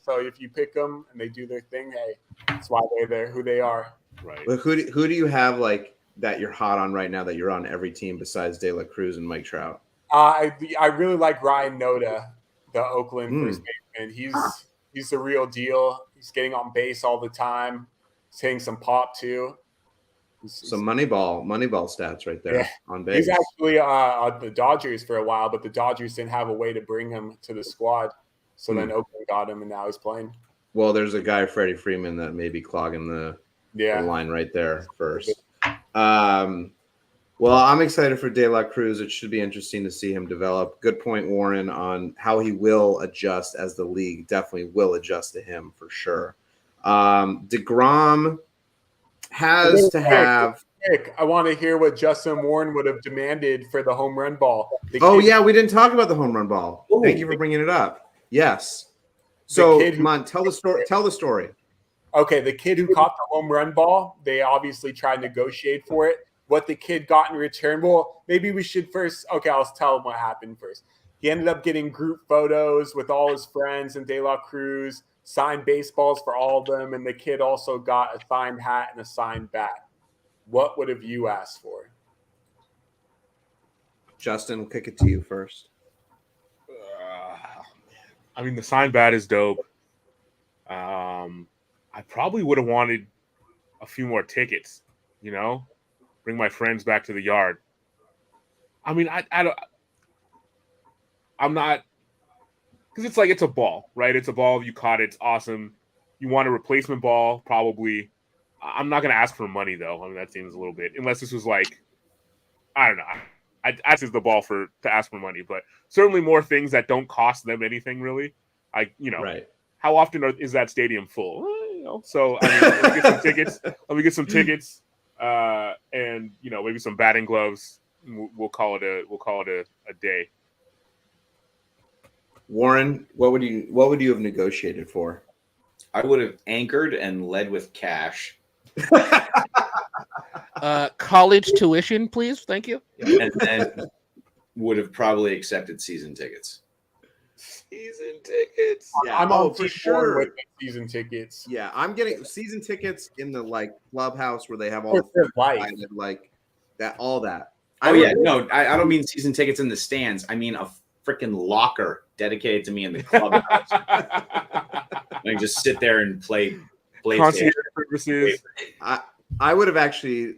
So if you pick them and they do their thing, hey, that's why they're who they are. Right. But who do you have like that you're hot on right now that you're on every team besides De La Cruz and Mike Trout? I really like Ryan Noda, the Oakland first baseman. He's the real deal. He's getting on base all the time. He's hitting some pop too. Some Moneyball stats right there on base. He's actually on the Dodgers for a while, but the Dodgers didn't have a way to bring him to the squad. So then Oakland got him, and now he's playing. Well, there's a guy, Freddie Freeman, that may be clogging the line right there first. Well, I'm excited for De La Cruz. It should be interesting to see him develop. Good point, Warren, on how he will adjust as the league definitely will adjust to him for sure. DeGrom has to have. I want to hear what Justin Warren would have demanded for the home run ball. We didn't talk about the home run ball. Thank you for bringing it up. Yes. So, come on, tell the story. Tell the story. Okay, the kid who caught the home run ball, they obviously tried to negotiate for it. What the kid got in return, well, maybe we should first. Okay, I'll tell him what happened first. He ended up getting group photos with all his friends and De La Cruz, signed baseballs for all of them, and the kid also got a signed hat and a signed bat. What would have you asked for? Justin, we'll kick it to you first. I mean, the signed bat is dope. I probably would have wanted a few more tickets, bring my friends back to the yard. I mean, I'm not, because it's like, it's a ball, right? It's a ball. You caught it. It's awesome. You want a replacement ball, probably. I'm not going to ask for money, though. I mean, that seems a little bit, unless this was like, I don't know. I ask the ball to ask for money, but certainly more things that don't cost them anything, really. Right. How often is that stadium full? So I mean, let me get some tickets. And maybe some batting gloves. We'll call it a day. Warren, what would you have negotiated for? I would have anchored and led with cash. College tuition, please. Thank you. And then would have probably accepted season tickets. Season tickets. Yeah, I'm on for team Warren sure. with the season tickets. Yeah, I'm getting season tickets in the like clubhouse where they have all the like that, all that. Oh yeah, no, I don't mean season tickets in the stands. I mean a freaking locker dedicated to me in the clubhouse. I can just sit there and play concierge services. I would have actually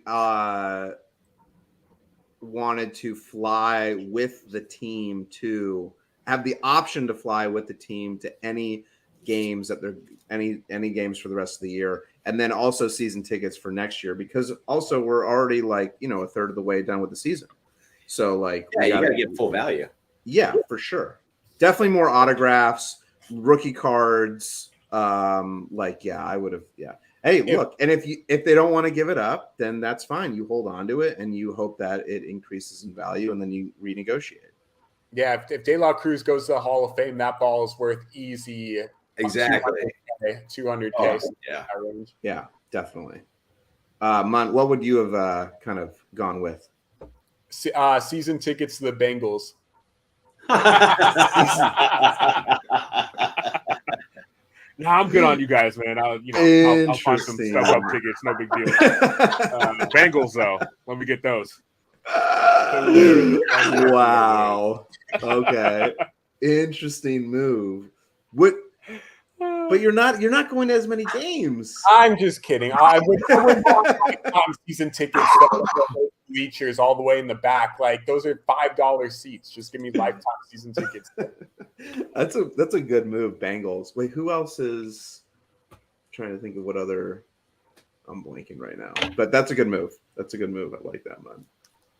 wanted to fly with the team to have the option to fly with the team to any games that they're any games for the rest of the year, and then also season tickets for next year, because also we're already like a third of the way done with the season. So like you gotta get full value. Yeah, for sure. Definitely more autographs, rookie cards. I would have. Yeah. Hey, look, and if they don't want to give it up, then that's fine. You hold on to it and you hope that it increases in value, and then you renegotiate. Yeah, if De La Cruz goes to the Hall of Fame, that ball is worth easy. Exactly. 200K. Oh, yeah. Yeah, definitely. Mon, what would you have kind of gone with? Season tickets to the Bengals. No, I'm good on you guys, man. I'll find some stuff up tickets. No big deal. Bengals, though. Let me get those. Wow. Okay. Interesting move. But you're not going to as many games. I'm just kidding. I would want season tickets bleachers all the way in the back. Like those are $5 seats. Just give me lifetime season tickets. That's a good move, Bengals. Wait, who else is I'm trying to think of what other I'm blanking right now. But that's a good move. I like that, man.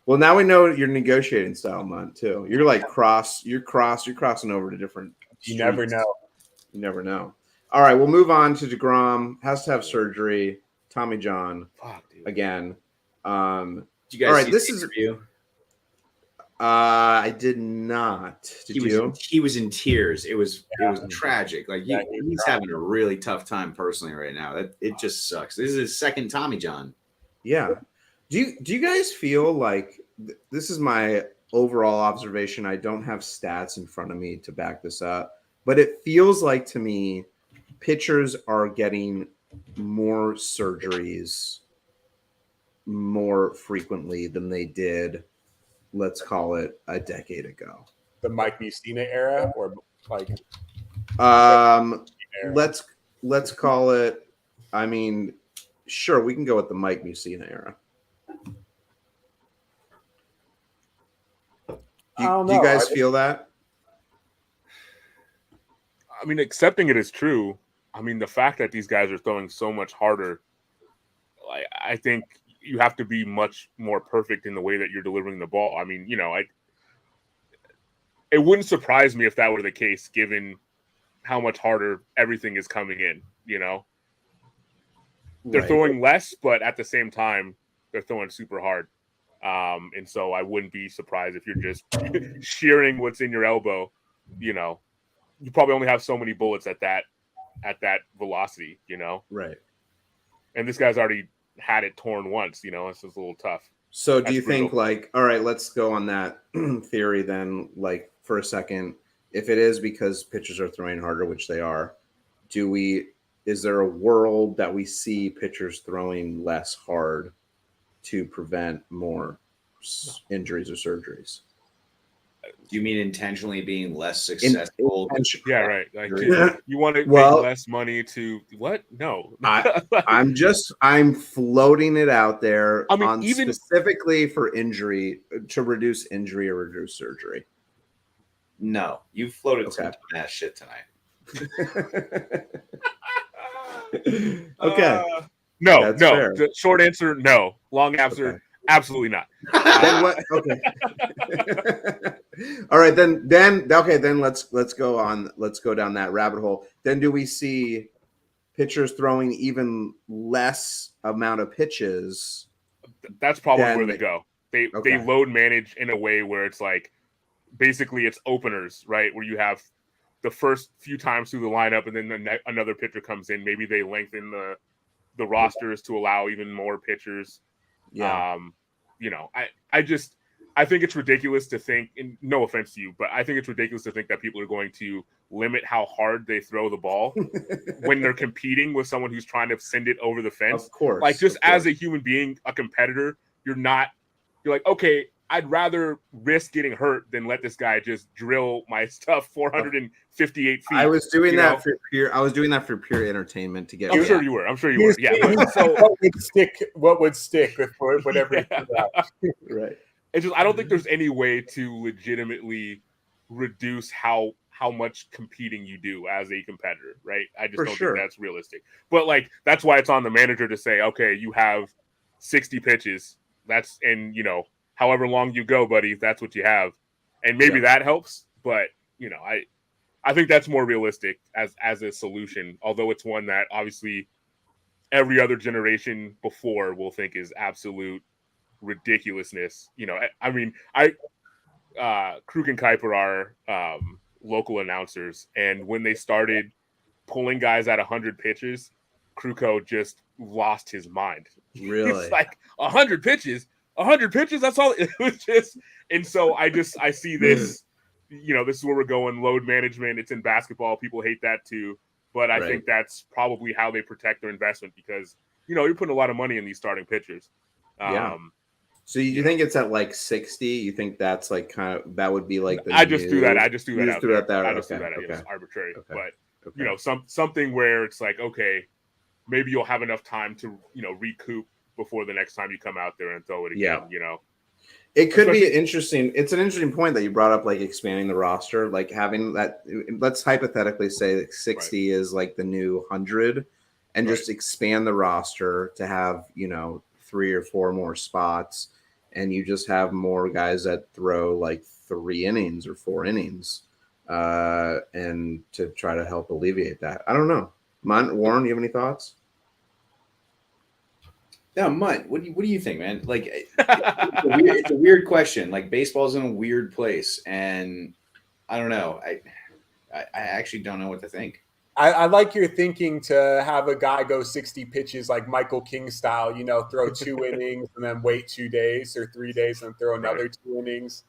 Well, now we know your negotiating style, man, too. You're like you're crossing over to different streets. You never know. All right, we'll move on to DeGrom. Has to have surgery. Tommy John again. Did you guys see this interview? I did not. Did you? He was in tears. It was tragic. Like he's having a really tough time personally right now. It just sucks. This is his second Tommy John. Yeah. Do you guys feel like this is my overall observation? I don't have stats in front of me to back this up, but it feels like to me pitchers are getting more surgeries more frequently than they did, let's call it, a decade ago. The Mike Mussina era, or like let's call it, I mean, sure, we can go with the Mike Mussina era. Do you guys feel that? I mean, accepting it is true. I mean, the fact that these guys are throwing so much harder, like, I think you have to be much more perfect in the way that you're delivering the ball. I mean, it wouldn't surprise me if that were the case, given how much harder everything is coming in, They're throwing less, but at the same time, they're throwing super hard. And so I wouldn't be surprised if you're just shearing what's in your elbow, you probably only have so many bullets at that velocity, Right. And this guy's already had it torn once, it's just a little tough. So do you think all right, let's go on that theory then, like for a second. If it is because pitchers are throwing harder, which they are, is there a world that we see pitchers throwing less hard to prevent more injuries or surgeries? Do you mean intentionally being less successful? Yeah, right. Like, you want to make less money to what? No. I'm floating it out there. I mean, even specifically for injury, to reduce injury or reduce surgery. No, you floated some ass shit tonight. Okay. No. The short answer, no. Long answer, absolutely not. Then what? Okay. All right. Then let's go on. Let's go down that rabbit hole. Then do we see pitchers throwing even less amount of pitches? That's probably where they go. They load manage in a way where it's like basically it's openers, right? Where you have the first few times through the lineup, and then another pitcher comes in. Maybe they lengthen the rosters to allow even more pitchers. Yeah. I think it's ridiculous to think, and no offense to you, but I think it's ridiculous to think that people are going to limit how hard they throw the ball when they're competing with someone who's trying to send it over the fence. Of course. Like, just as a human being, a competitor, you're like, okay, I'd rather risk getting hurt than let this guy just drill my stuff 458 feet. I was doing that for pure entertainment to get. I'm sure you were. Yeah. So what would stick with whatever. Yeah. Right. It's just, I don't think there's any way to legitimately reduce how much competing you do as a competitor, right? I just don't think that's realistic. But like, that's why it's on the manager to say, okay, you have 60 pitches. And however long you go, buddy, that's what you have. And maybe that helps. But, I think that's more realistic as a solution, although it's one that obviously every other generation before will think is absolute ridiculousness. I mean, Krug and Kuiper are local announcers, and when they started pulling guys at 100 pitches, Kruko just lost his mind. Really? It's like 100 pitches, that's all. It was just, and so I see this, this is where we're going. Load management, it's in basketball. People hate that too, but I think that's probably how they protect their investment, because you're putting a lot of money in these starting pitchers. So you think it's at like 60? You think that's like that would be like I just threw that out. It's arbitrary. Okay. But something where it's like, okay, maybe you'll have enough time to recoup before the next time you come out there and throw it again. It could be interesting. It's an interesting point that you brought up, like expanding the roster, like having that. Let's hypothetically say that 60 is like the new 100, and just expand the roster to have 3 or 4 more spots, and you just have more guys that throw like 3 innings or 4 innings, and to try to help alleviate that. I don't know. Warren, you have any thoughts? No, Mutt, what do you think, man? Like, it's a weird question. Like, baseball's in a weird place, and I don't know. I actually don't know what to think. I like your thinking to have a guy go 60 pitches like Michael King style, throw 2 innings and then wait 2 days or 3 days and throw another 2 innings.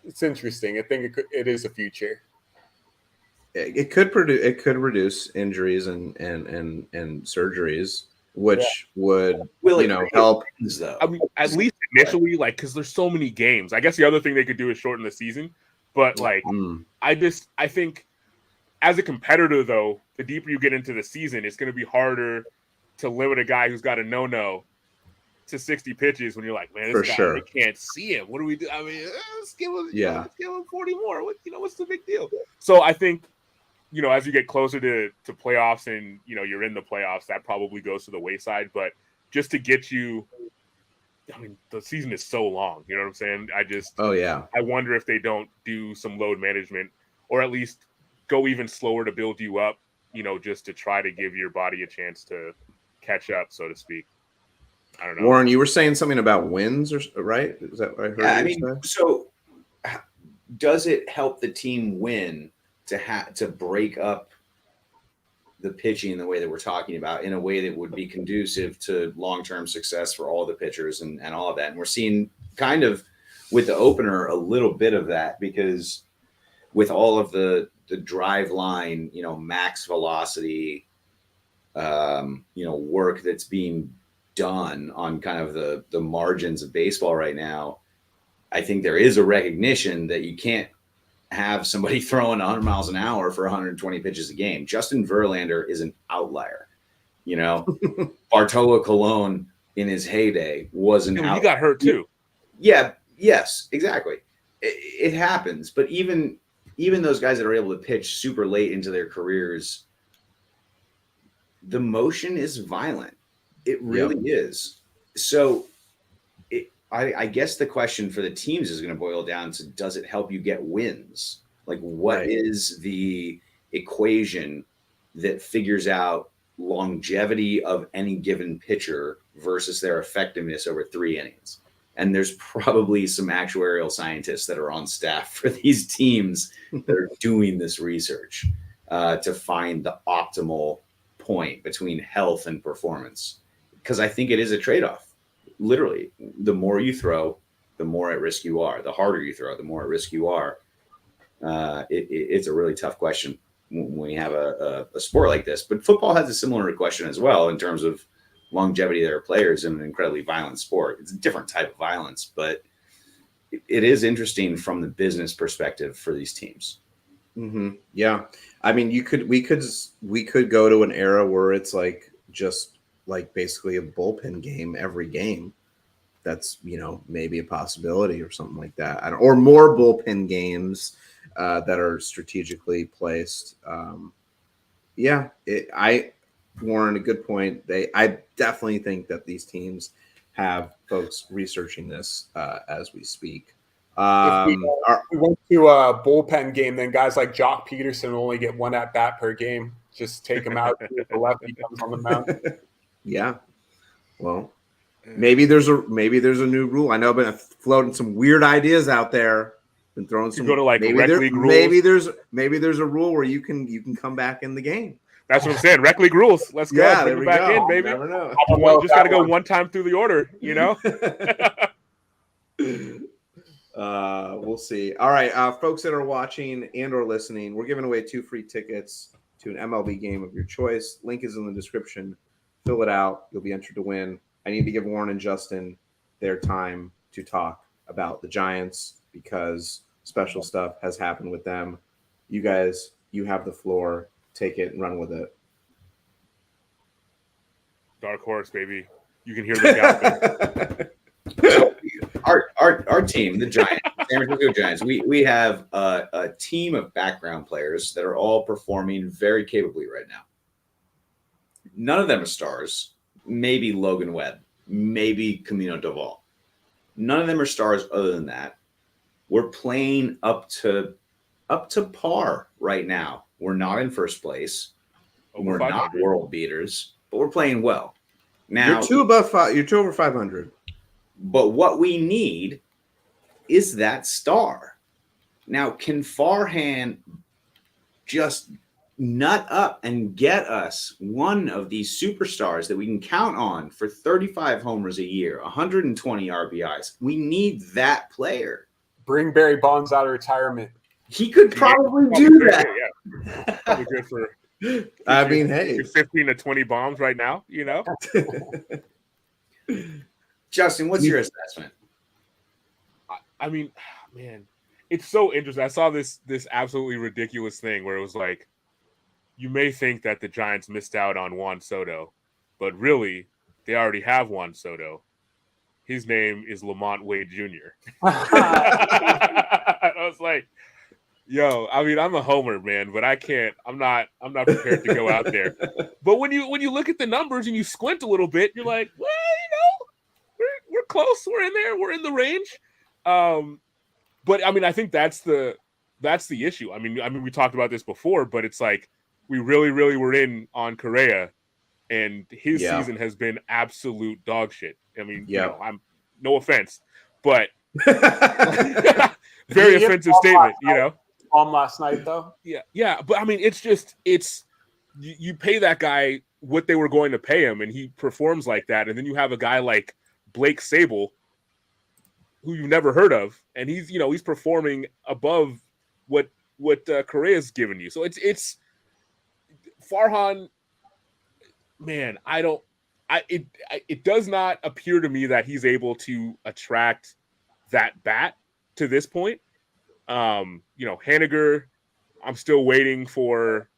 It's interesting. I think it is a future. It could reduce injuries and surgeries, which would help. Though. I mean, at least initially, like, because there's so many games. I guess the other thing they could do is shorten the season, but like, I think. As a competitor, though, the deeper you get into the season, it's going to be harder to limit a guy who's got a no-no to 60 pitches when you're like, man, this guy, I can't see him. What do we do? I mean, let's give him 40 more. What's the big deal? So I think, as you get closer to playoffs and, you're in the playoffs, that probably goes to the wayside. But just to get you, I mean, the season is so long. You know what I'm saying? I wonder if they don't do some load management, or at least go even slower to build you up, just to try to give your body a chance to catch up, so to speak. I don't know. Warren, you were saying something about wins, right? Is that what I heard? Yeah, I mean, so does it help the team win to break up the pitching in the way that we're talking about, in a way that would be conducive to long-term success for all the pitchers and all of that? And we're seeing kind of with the opener a little bit of that, because with all of the drive line, max velocity, work that's being done on kind of the margins of baseball right now, I think there is a recognition that you can't have somebody throwing 100 miles an hour for 120 pitches a game. Justin Verlander is an outlier. Bartolo Colon in his heyday was an outlier. He got hurt too. Yeah. Yes, exactly. It happens. But even those guys that are able to pitch super late into their careers, the motion is violent. It really is. So I guess the question for the teams is going to boil down to, does it help you get wins? Like, what is the equation that figures out longevity of any given pitcher versus their effectiveness over 3 innings? And there's probably some actuarial scientists that are on staff for these teams that are doing this research to find the optimal point between health and performance. Because I think it is a trade-off. Literally, the more you throw, the more at risk you are. The harder you throw, the more at risk you are. It's a really tough question when we have a sport like this. But football has a similar question as well in terms of longevity of their players in an incredibly violent sport. It's a different type of violence, but it is interesting from the business perspective for these teams. Mm-hmm. Yeah. I mean, we could go to an era where it's like just like basically a bullpen game every game. That's, maybe a possibility or something like that. Or more bullpen games that are strategically placed. Warren, a good point. I definitely think that these teams have folks researching this as we speak. If we went to a bullpen game, then guys like Jock Peterson will only get one at bat per game. Just take him out if the lefty comes on the mound. Yeah. Well, maybe there's a new rule. I know I've been floating some weird ideas out there. Been throwing some. You go to like rec league rules. Maybe there's a rule where you can come back in the game. That's what I'm saying. Rec league rules. Let's go. Yeah, Bring it back in, baby. Never know. Just got to go one time through the order, We'll see. All right, folks that are watching and or listening, we're giving away 2 free tickets to an MLB game of your choice. Link is in the description. Fill it out. You'll be entered to win. I need to give Warren and Justin their time to talk about the Giants because special stuff has happened with them. You guys, you have the floor. Take it and run with it. Dark horse, baby. You can hear the galloping. Our team, the Giants, San Francisco Giants, we have a team of background players that are all performing very capably right now. None of them are stars. Maybe Logan Webb, maybe Camino Doval. None of them are stars other than that. We're playing up to par right now. We're not in first place. We're not world beaters, but we're playing well. Now you're 2 over 500. But what we need is that star. Now, can Farhan just nut up and get us one of these superstars that we can count on for 35 homers a year, 120 RBIs? We need that player. Bring Barry Bonds out of retirement. He could probably do that. Yeah. Probably good for. I mean, hey, 15 to 20 bombs right now. Justin, what's your assessment? I mean, man, it's so interesting. I saw this absolutely ridiculous thing where it was like, you may think that the Giants missed out on Juan Soto, but really, they already have Juan Soto. His name is Lamont Wade Jr. I was like, yo, I mean, I'm a homer, man, but I'm not prepared to go out there. But when you look at the numbers and you squint a little bit, you're like, well, we're close. We're in there. We're in the range. But I mean, I think that's the issue. I mean, we talked about this before, but it's like we really, really were in on Correa, and his season has been absolute dog shit. I mean, I'm no offense, but very offensive statement, last night though. Yeah. But I mean, it's you pay that guy what they were going to pay him, and he performs like that, and then you have a guy like Blake Sable, who you've never heard of, and he's performing above what Correa's given you. So it's Farhan, man. It does not appear to me that he's able to attract that bat to this point. Haniger, I'm still waiting for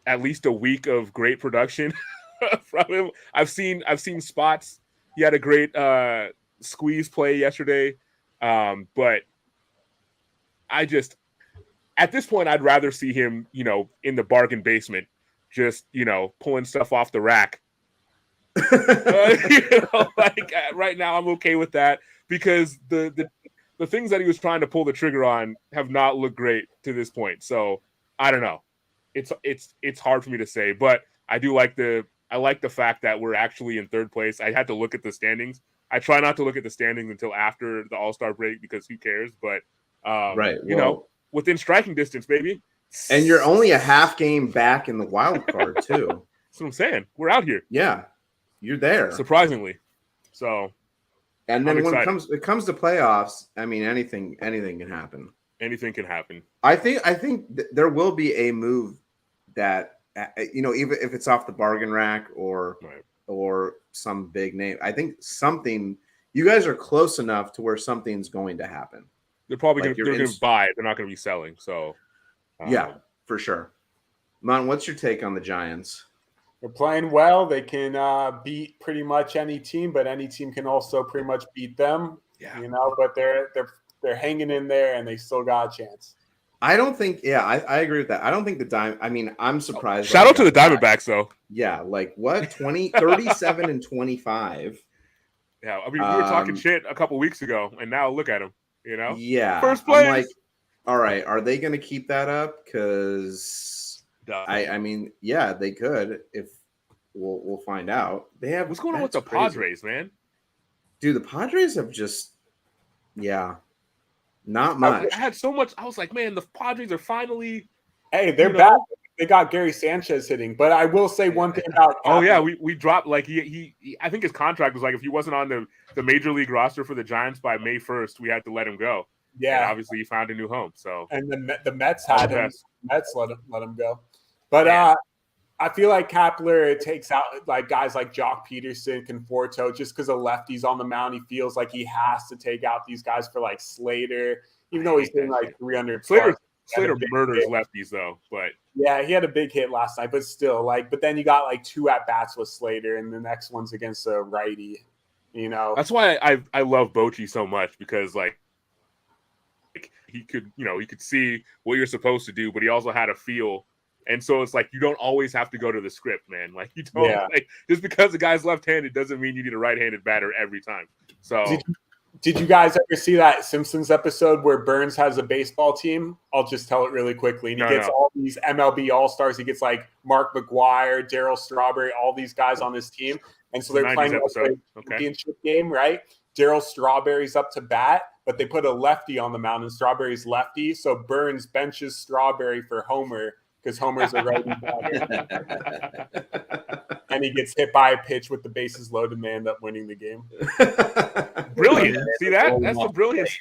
at least a week of great production from him. I've seen spots. He had a great squeeze play yesterday. But at this point, I'd rather see him, in the bargain basement, just, pulling stuff off the rack. Right now I'm okay with that because the things that he was trying to pull the trigger on have not looked great to this point. So I don't know. It's hard for me to say, but I do like the fact that we're actually in third place. I had to look at the standings I try not to look at the standings until after the All-Star break because who cares? But right, you know, within striking distance, baby. And you're only a half game back in the wild card too. That's what I'm saying. We're out here. Yeah, you're there. Surprisingly. So. And then when it comes to playoffs, I mean, anything can happen. Anything can happen. I think there will be a move that, you know, even if it's off the bargain rack or some big name. I think something. You guys are close enough to where something's going to happen. They're probably going to buy it. They're not going to be selling. So. Yeah, for sure. Mon, what's your take on the Giants? They're playing well. They can beat pretty much any team, but any team can also pretty much beat them. Yeah. You know, but they're hanging in there and they still got a chance. I don't think. Yeah, I agree with that. I don't think the I mean, I'm surprised. Shout out to the Diamondbacks, though. Yeah, like what 37 and 25. Yeah, I mean, we were talking shit a couple weeks ago, and now look at them. You know. Yeah. First place. I'm like, all right, are they going to keep that up? Because. I mean, yeah, they could. If we'll find out. They have. What's going on with the Padres, man? Dude, the Padres have just, not much. I had so much. I was like, man, the Padres are finally. Hey, they're back. They got Gary Sanchez hitting, but I will say one thing about. Oh yeah, we dropped like he. I think his contract was like if he wasn't on the major league roster for the Giants by May 1st, we had to let him go. Yeah, and obviously he found a new home. So and the Mets had him. Mets let him go. But I feel like Kapler takes out like guys like Jock Peterson, Conforto, just because of lefties on the mound. He feels like he has to take out these guys for like Slater, even though he's hitting like 300. Slater murders lefties though, but yeah, he had a big hit last night. But still, but then you got like 2 at bats with Slater, and the next one's against a righty. You know, that's why I love Bochy so much because like he could see what you're supposed to do, but he also had a feel. And so it's like you don't always have to go to the script, man. Like you don't like just because the guy's left-handed doesn't mean you need a right-handed batter every time. So did you guys ever see that Simpsons episode where Burns has a baseball team? I'll just tell it really quickly. And he gets all these MLB All-Stars. He gets like Mark McGwire, Darryl Strawberry, all these guys on his team. And so they're playing a championship game, right? Darryl Strawberry's up to bat, but they put a lefty on the mound and Strawberry's lefty. So Burns benches Strawberry for Homer because Homer's a righty batter. And he gets hit by a pitch with the bases loaded and they end up winning the game. Brilliant. See that? That's the brilliance.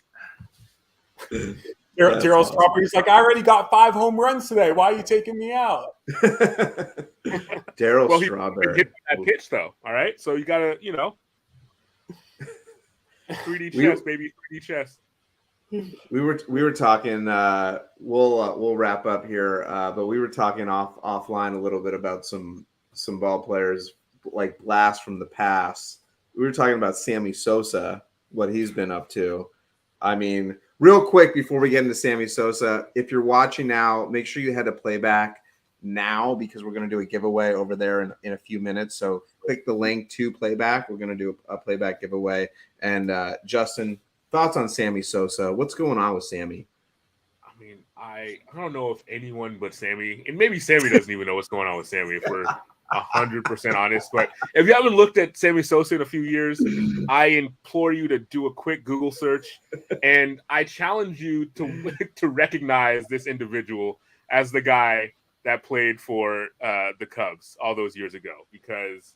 Darryl Strawberry's like, I already got 5 home runs today. Why are you taking me out? Darryl Strawberry. He hit that pitch, though. All right? So you got to, 3D chess, baby. 3D chess. We were talking. We'll wrap up here, but we were talking offline a little bit about some ball players like blast from the past. We were talking about Sammy Sosa, what he's been up to. I mean, real quick before we get into Sammy Sosa, if you're watching now, make sure you head to PlayBack now because we're going to do a giveaway over there in a few minutes. So click the link to PlayBack. We're going to do a PlayBack giveaway. And Justin, thoughts on Sammy Sosa? What's going on with Sammy? I mean, I don't know if anyone but Sammy, and maybe Sammy doesn't even know what's going on with Sammy if we're 100% honest. But if you haven't looked at Sammy Sosa in a few years, I implore you to do a quick Google search, and I challenge you to recognize this individual as the guy that played for the Cubs all those years ago, because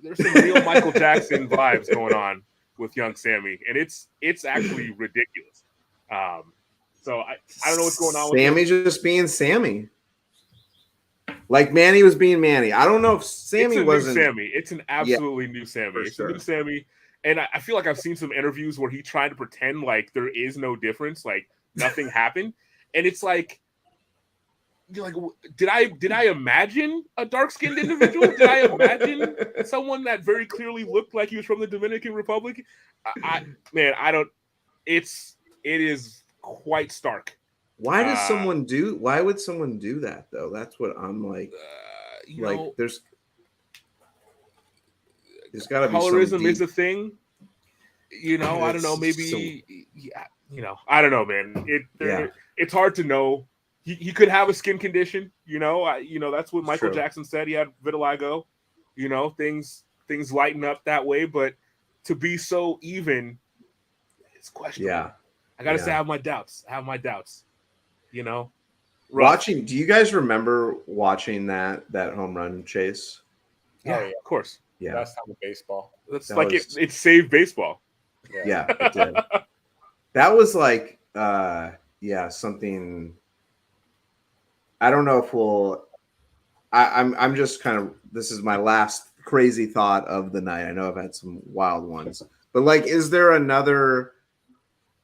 there's some real Michael Jackson vibes going on with young Sammy, and it's actually ridiculous. So I don't know what's going on with Sammy's just being Sammy. Like Manny was being Manny. I don't know if Sammy wasn't Sammy. It's an absolutely new Sammy. It's sure. a new Sammy. And I feel like I've seen some interviews where he tried to pretend like there is no difference, like nothing happened. And it's like, you're like, did I imagine a dark-skinned individual? Did I imagine someone that very clearly looked like he was from the Dominican Republic? It is quite stark. Why would someone do that though? That's what I'm like. There's got to be colorism is a thing. I don't know. Maybe I don't know, man. It's hard to know. He could have a skin condition. That's what Michael Jackson said. He had vitiligo. Things things lighten up that way, but to be so even, it's questionable. Yeah. I gotta say, I have my doubts. You know, rough. Do you guys remember watching that home run chase? Yeah, of course. Yeah, Best time of baseball. It's like it saved baseball. Yeah, it did. That was like, something. I don't know if I'm just kind of. This is my last crazy thought of the night. I know I've had some wild ones, but like, is there another?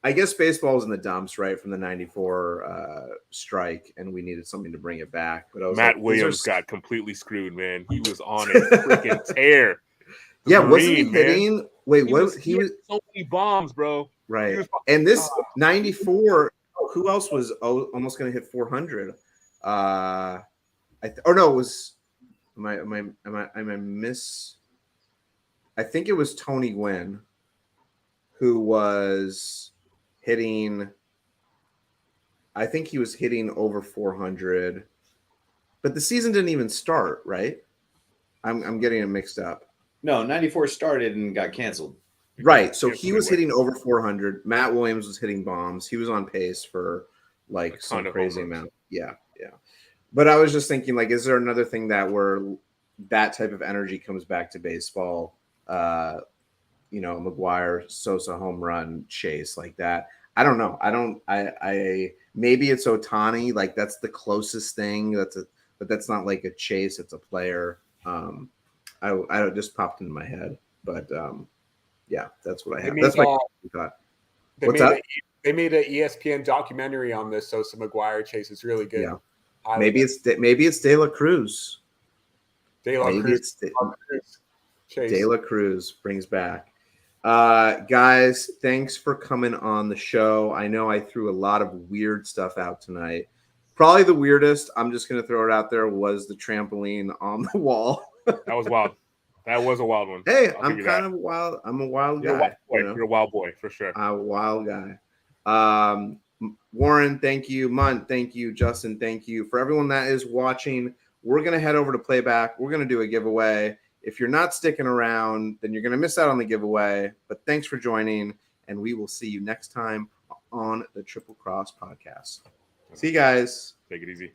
I guess baseball was in the dumps, right, from the '94 strike, and we needed something to bring it back. But I was Matt Williams got completely screwed, man. He was on a freaking tear. Wasn't he hitting? Man. Wait, he was so many bombs, bro. Right, and this '94. Who else was almost going to hit 400? It was. Am I miss? I think it was Tony Gwynn, who was hitting. I think he was hitting over 400, but the season didn't even start. Right, I'm getting it mixed up. No, 94 started and got canceled. Right, so he was hitting over 400. Matt Williams was hitting bombs. He was on pace for like some crazy amount. Yeah. But I was just thinking, like, is there another thing where that type of energy comes back to baseball? McGuire, Sosa home run chase like that. I don't know. I maybe it's Ohtani. Like that's the closest thing. But that's not like a chase. It's a player. I just popped into my head. But yeah, that's what I have. That's my thought. What's up? They made an ESPN documentary on this Sosa McGuire chase. It's really good. Yeah. Maybe it's De La Cruz. De La Cruz brings back. Guys, thanks for coming on the show. I know I threw a lot of weird stuff out tonight. Probably the weirdest, I'm just going to throw it out there, was the trampoline on the wall. That was wild. That was a wild one. Hey, I'm kind of wild. I'm a wild guy. You're a wild boy for sure. I'm a wild guy. Warren, thank you. Munt, thank you. Justin, thank you. For everyone that is watching, we're going to head over to PlayBack. We're going to do a giveaway. If you're not sticking around, then you're going to miss out on the giveaway. But thanks for joining, and we will see you next time on the Triple Cross Podcast. See you guys. Take it easy.